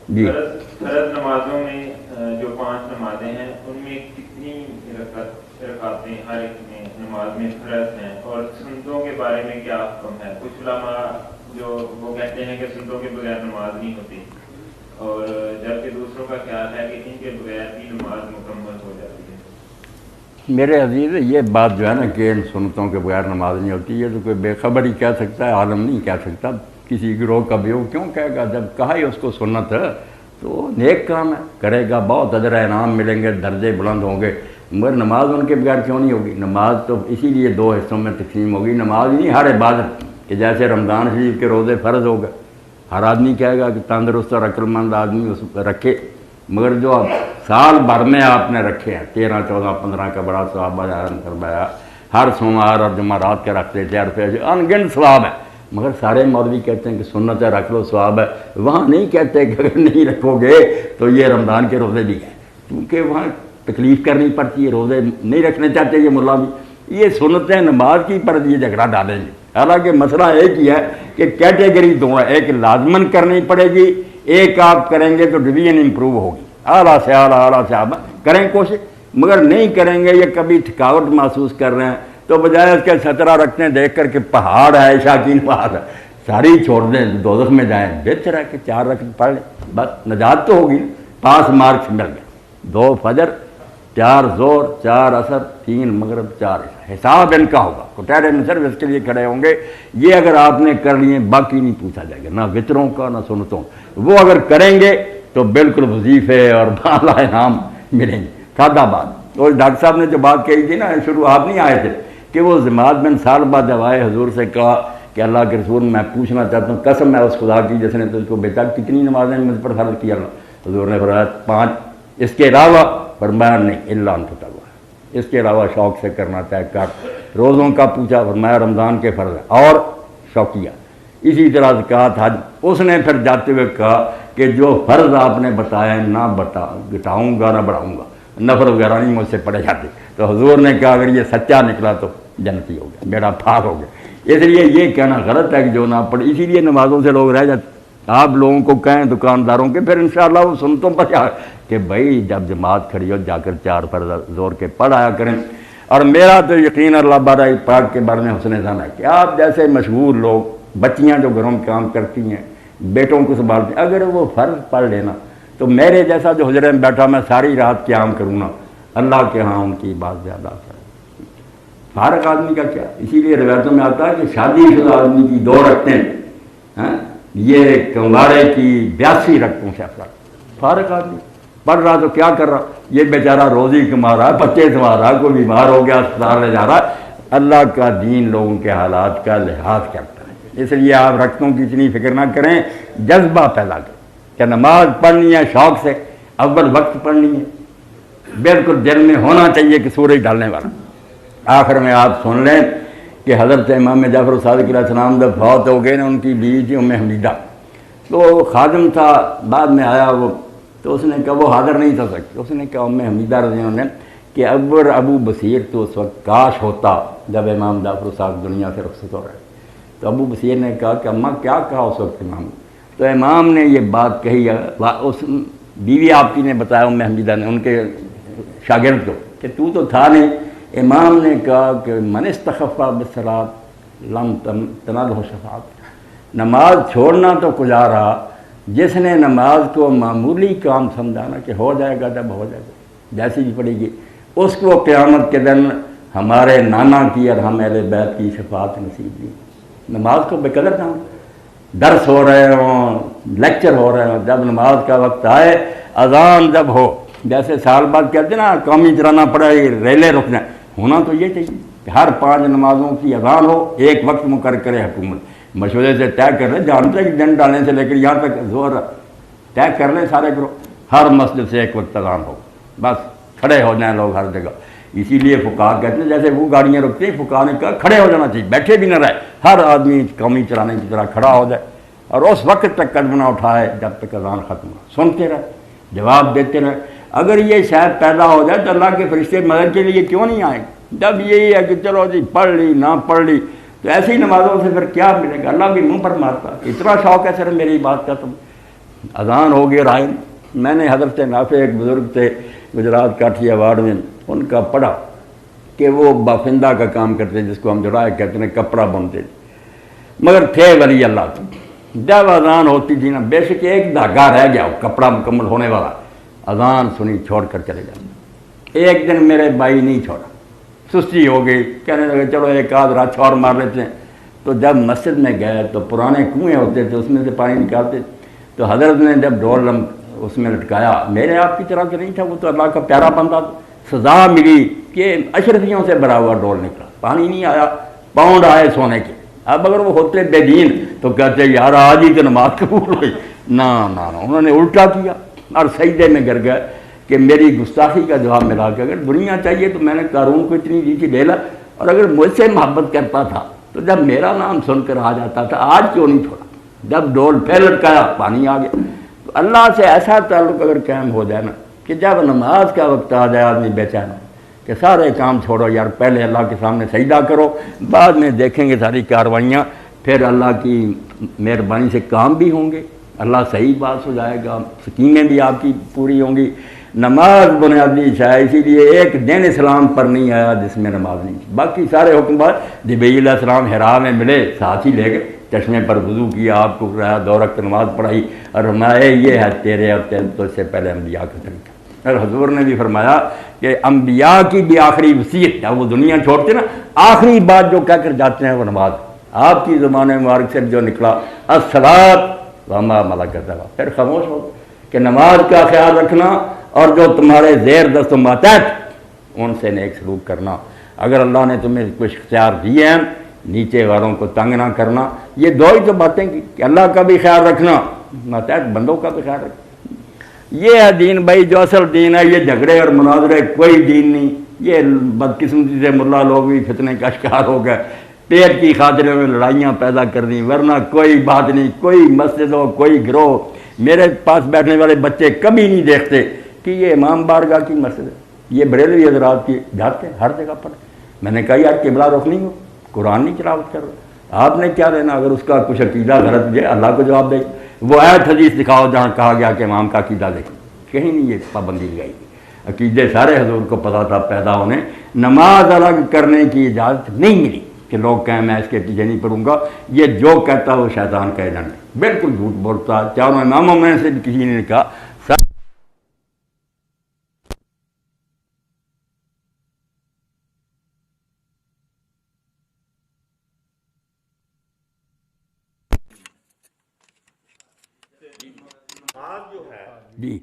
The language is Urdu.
جی فرض نمازوں میں جو 5 نمازیں ہیں ان میں کتنی رکعتیں ہر ایک میں نماز میں فرض ہیں، اور سنتوں کے بارے میں کیا حکم ہے؟ کچھ علماء جو وہ کہتے ہیں کہ سنتوں کے بغیر نماز نہیں ہوتی، اور جبکہ دوسروں کا خیال ہے کہ ان کے بغیر بھی نماز مکمل ہو جاتی ہے۔ میرے عزیز، یہ بات جو ہے نا کہ ان سنتوں کے بغیر نماز نہیں ہوتی، یہ تو کوئی بے خبر ہی کہہ سکتا ہے، عالم نہیں کہہ سکتا۔ کسی گروہ کا بھی ہو کیوں کہے گا؟ جب کہا ہی اس کو سنت ہے تو نیک کام ہے، کرے گا، بہت اجر انعام ملیں گے، درجے بلند ہوں گے، مگر نماز ان کے بغیر کیوں نہیں ہوگی؟ نماز تو اسی لیے 2 حصوں میں تقسیم ہوگی۔ نماز نہیں، ہر عبادت، کہ جیسے رمضان شریف کے روزے فرض ہو گئے، ہر آدمی کہے گا کہ تندرست اور عقلمند آدمی اس رکھے، مگر جو سال بھر میں آپ نے رکھے ہیں 13 14 15 کا بڑا ثواب فرمایا، ہر سوموار اور جمعرات کے رکھتے تھے، عرفے انگن ثواب ہے، مگر سارے مولوی کہتے ہیں کہ سنت ہے، رکھ لو، ثواب ہے۔ وہاں نہیں کہتے کہ اگر نہیں رکھو گے تو یہ رمضان کے روزے بھی ہیں، کیونکہ وہاں تکلیف کرنی پڑتی ہے، روزے نہیں رکھنے چاہتے یہ ملا بھی، یہ سنتیں نماز کی پر یہ جھگڑا ڈالیں گے۔ حالانکہ مسئلہ ایک ہی ہے کہ کیٹیگری 2 ہے، ایک لازمن کرنی پڑے گی، ایک آپ کریں گے تو ڈویژن امپروو ہوگی، اعلیٰ سے اعلیٰ سے اعلیٰ کریں کوشش، مگر نہیں کریں گے، یہ کبھی تھکاوٹ محسوس کر رہے ہیں تو بجائے اس کے 17 رکھتے ہیں دیکھ کر کے پہاڑ ہے، شاکین پہاڑ ہے، ساری چھوڑ دیں، دوزخ میں جائیں، بہتر ہے کہ 4 رکعت پڑھ لیں، بس نجات تو ہوگی، 5 مارکس مل گئے، 2 فجر، 4 ظہر، 4 عصر، 3 مغرب، 4 عشاء، حساب ان کا ہوگا، کٹہرے میں صرف اس کے لیے کھڑے ہوں گے۔ یہ اگر آپ نے کر لیے باقی نہیں پوچھا جائے گا، نہ وطروں کا نہ سنتوں، وہ اگر کریں گے تو بالکل وظیفے اور بالا انعام ملیں گے۔ کھادا بات، اور ڈاکٹر صاحب نے جو بات کہی تھی نا، شروع آپ نہیں آئے تھے کہ وہ جماعت بن سال بعد جب آئے حضور سے کہا کہ اللہ کے رسول میں پوچھنا چاہتا ہوں، قسم ہے اس خدا کی جس نے تجھ کو بیٹا کتنی نمازیں مجھ پر فرض کیا اللہ؟ حضور نے فرمایا 5، اس کے علاوہ؟ فرمایا نہیں، الا ان تطوع، اس کے علاوہ شوق سے کرنا چاہے کر۔ روزوں کا پوچھا، فرمایا رمضان کے فرض ہے اور شوقیہ، اسی طرح زکوٰۃ، حج۔ اس نے پھر جاتے ہوئے کہا کہ جو فرض آپ نے بتایا نہ گھٹاؤں گا نہ بڑھاؤں گا، نفل وغیرہ نہیں مجھ سے پڑھے جاتے۔ تو حضور نے کہا اگر یہ سچا نکلا تو جنتی ہو گیا، بیڑا پار ہو گیا۔ اس لیے یہ کہنا غلط ہے کہ جو نہ پڑھے، اسی لیے نمازوں سے لوگ رہ جاتے۔ آپ لوگوں کو کہیں، دکانداروں کے، پھر انشاءاللہ وہ سنتوں پر جا کہ بھائی جب جماعت کھڑی ہو جا کر 4 فرض زور کے پڑھ آیا کریں۔ اور میرا تو یقین اللہ بارہ پاک کے بارے میں حسن ظن ہے کہ آپ جیسے مشہور لوگ، بچیاں جو گھروں میں کام کرتی ہیں، بیٹوں کو سنبھالتے ہیں، اگر وہ فرض پڑھ لینا تو میرے جیسا جو حجرے میں بیٹھا میں ساری رات قیام کروں نا، اللہ کے ہاں ان کی بات زیادہ ہے۔ فارغ آدمی کا کیا؟ اسی لیے روایتوں میں آتا ہے کہ شادی شدہ آدمی کی 2 رکعتیں یہ کنوارے کی 82 رکعتوں سے افضل۔ فارغ آدمی پڑھ رہا تو کیا کر رہا؟ یہ بیچارہ روزی کما رہا ہے، بچے سنبھال رہا ہے، کوئی بیمار ہو گیا اسپتال لے جا رہا ہے۔ اللہ کا دین لوگوں کے حالات کا لحاظ کرتا ہے، اس لیے آپ رکعتوں کی اتنی فکر نہ کریں، جذبہ پیدا کریں کہ نماز پڑھنی ہے شوق سے، اول وقت پڑھنی ہے، بالکل دل میں ہونا چاہیے کہ سورج ڈالنے والا۔ آخر میں آپ سن لیں کہ حضرت امام جعفر صادق علیہ السلام جب فوت ہو گئے نا، ان کی بیوی تھی ام حمیدہ، تو خادم تھا، بعد میں آیا وہ، تو اس نے کہا وہ حاضر نہیں تھا سکتی، اس نے کہا ام حمیدہ رضی اللہ عنہ کہ اکبر ابو بصیر تو اس وقت کاش ہوتا جب امام جعفر صادق دنیا سے رخصت ہو رہے۔ تو ابو بصیر نے کہا کہ اماں کیا کہا اس وقت امام؟ تو امام نے یہ بات کہی، اس بیوی آپ کی نے بتایا ام حمیدہ نے ان کے شاگرد کو کہ تو تھا نہیں۔ امام نے کہا کہ من استخف بالصلاۃ لم تنلہ شفاعت، نماز چھوڑنا تو کجا رہا، جس نے نماز کو معمولی کام سمجھانا کہ ہو جائے گا جب ہو جائے گا، جیسی بھی پڑے گی، اس کو قیامت کے دن ہمارے نانا کی اور ہم اہل بیت کی شفاعت نصیب نہیں۔ نماز کو بے قدر جاؤں، درس ہو رہے ہوں، لیکچر ہو رہے ہوں، جب نماز کا وقت آئے، اذان جب ہو، جیسے سال بعد کہتے ہیں نا قومی چلانا پڑے، ریلیں رکنا، ہونا تو یہ چاہیے کہ ہر 5 نمازوں کی اذان ہو، ایک وقت مقرر کرے حکومت، مشورے سے طے کر لیں، جانتے ہیں کہ دن ڈالنے سے لے کر یہاں تک زور طے کر لیں سارے کرو، ہر مسجد سے ایک وقت اذان ہو، بس کھڑے ہو جائیں لوگ ہر جگہ۔ اسی لیے فقہا کہتے ہیں جیسے وہ گاڑیاں رکتے ہیں، فقہا نے کہا کھڑے ہو جانا چاہیے، بیٹھے بھی نہ رہے، ہر آدمی قومی چلانے کی طرح کھڑا ہو جائے اور اس وقت تک قدم نہ اٹھائے جب تک اذان ختم ہو، سنتے رہے، جواب دیتے رہے۔ اگر یہ شاید پیدا ہو جائے تو اللہ کے فرشتے مدد کے لیے کیوں نہیں آئے؟ جب یہی ہے کہ چلو جی پڑھ لی نہ پڑھ لی تو ایسی نمازوں سے پھر کیا ملے گا؟ اللہ بھی منہ پر مارتا، اتنا شوق ہے صرف میری بات کا، تم اذان ہو گئی رائے میں نے حضرت نافع ایک بزرگ تھے گجرات کاٹھیا واڑ میں، ان کا پڑھا کہ وہ بافندہ کا کام کرتے جس کو ہم جرائے کہتے ہیں، کپڑا بنتے مگر تھے ولی اللہ تھے۔ جب اذان ہوتی تھی نا بے شک ایک دھاگا رہ گیا کپڑا مکمل ہونے والا، اذان سنی چھوڑ کر چلے جاتے۔ ایک دن میرے بھائی نہیں چھوڑا، سستی ہو گئی، کہنے لگے چلو ایک آدھ رات اور مار لیتے ہیں۔ تو جب مسجد میں گئے تو پرانے کنویں ہوتے تھے اس میں سے پانی نکالتے، تو حضرت نے جب ڈول اس میں لٹکایا، میرے آپ کی طرح سے نہیں تھا، وہ تو اللہ کا پیارا بندہ تھا، سزا ملی کہ اشرفیوں سے بھرا ہوا ڈول نکلا، پانی نہیں آیا، پاؤنڈ آئے سونے کے۔ اب اگر وہ ہوتے بے دین تو کہتے یار آج ہی تو نماز قبول ہوئی، نہ انہوں نے الٹا کیا اور سجدے میں گر گئے کہ میری گستاخی کا جواب ملا کہ اگر دنیا چاہیے تو میں نے قارون کو اتنی دی تھی لے لا، اور اگر مجھ سے محبت کرتا تھا تو جب میرا نام سن کر آ جاتا تھا، آج کیوں نہیں چھوڑا؟ جب ڈول پھر لٹکایا پانی آ گیا۔ تو اللہ سے ایسا تعلق اگر قائم ہو جائے نا کہ جب نماز کا وقت آ جائے آدمی بے چین ہو کہ سارے کام چھوڑو یار، پہلے اللہ کے سامنے سجدہ کرو، بعد میں دیکھیں گے ساری کارروائیاں، پھر اللہ کی مہربانی سے کام بھی ہوں گے، اللہ صحیح بات ہو جائے گا، سکیمیں بھی آپ کی پوری ہوں گی۔ نماز بنیادی ہے، اسی لیے ایک دن اسلام پر نہیں آیا جس میں نماز نہیں تھی، باقی سارے حکمات جبریل علیہ السلام حرا میں ملے، ساتھ ہی لے گئے، چشمے پر وضو کیا، آپ کو کرایا، 2 رکعت نماز پڑھائی، اور فرمایا یہ ہے تیرے اور تو اس سے پہلے انبیاء کا طریقہ۔ اور حضور نے بھی فرمایا کہ انبیاء کی بھی آخری وصیت، جب وہ دنیا چھوڑتے نا آخری بات جو کہہ کر جاتے ہیں وہ نماز۔ آپ کی زبان مبارک سے جو نکلا الصلاۃ وما ملکت، پھر خاموش ہو کہ نماز کا خیال رکھنا اور جو تمہارے زیر دست و ماتحت ان سے نیک سلوک کرنا۔ اگر اللہ نے تمہیں کچھ اختیار دیے ہیں، نیچے والوں کو تنگ نہ کرنا، یہ 2 ہی تو باتیں کی کہ اللہ کا بھی خیال رکھنا، ماتحت بندوں کا بھی خیال رکھنا۔ یہ ہے دین بھائی، جو اصل دین ہے۔ یہ جھگڑے اور مناظرے کوئی دین نہیں۔ یہ بدقسمتی سے ملا لوگ بھی فتنے کا شکار ہو گئے، پیٹ کی خاطروں میں لڑائیاں پیدا کر دیں، ورنہ کوئی بات نہیں، کوئی مسجد ہو، کوئی گروہ۔ میرے پاس بیٹھنے والے بچے کبھی نہیں دیکھتے کہ یہ امام بارگاہ کی مسجد ہے، یہ بریلوی حضرات کی جاتے ہیں ہر جگہ پر۔ میں نے کہا یار قبلہ رخ نہیں ہو، قرآن نہیں تلاوت کر رہا، آپ نے کیا دینا؟ اگر اس کا کچھ عقیدہ غلط ہے اللہ کو جواب دے، وہ آیت حدیث دکھاؤ جہاں کہا گیا کہ امام کا عقیدہ دیکھیں، کہیں نہیں یہ پابندی لگائی گئی۔ عقیدے سارے حضور کو پتہ تھا پیدا ہونے، نماز الگ کرنے کی اجازت نہیں ملی کہ لوگ کہیں میں اس کے پیچھے نہیں پڑوں گا، یہ جو کہتا وہ شیطان کا ایجنٹ ہے، بالکل جھوٹ بولتا۔ چاروں اماموں میں سے بھی کسی نے کہا جی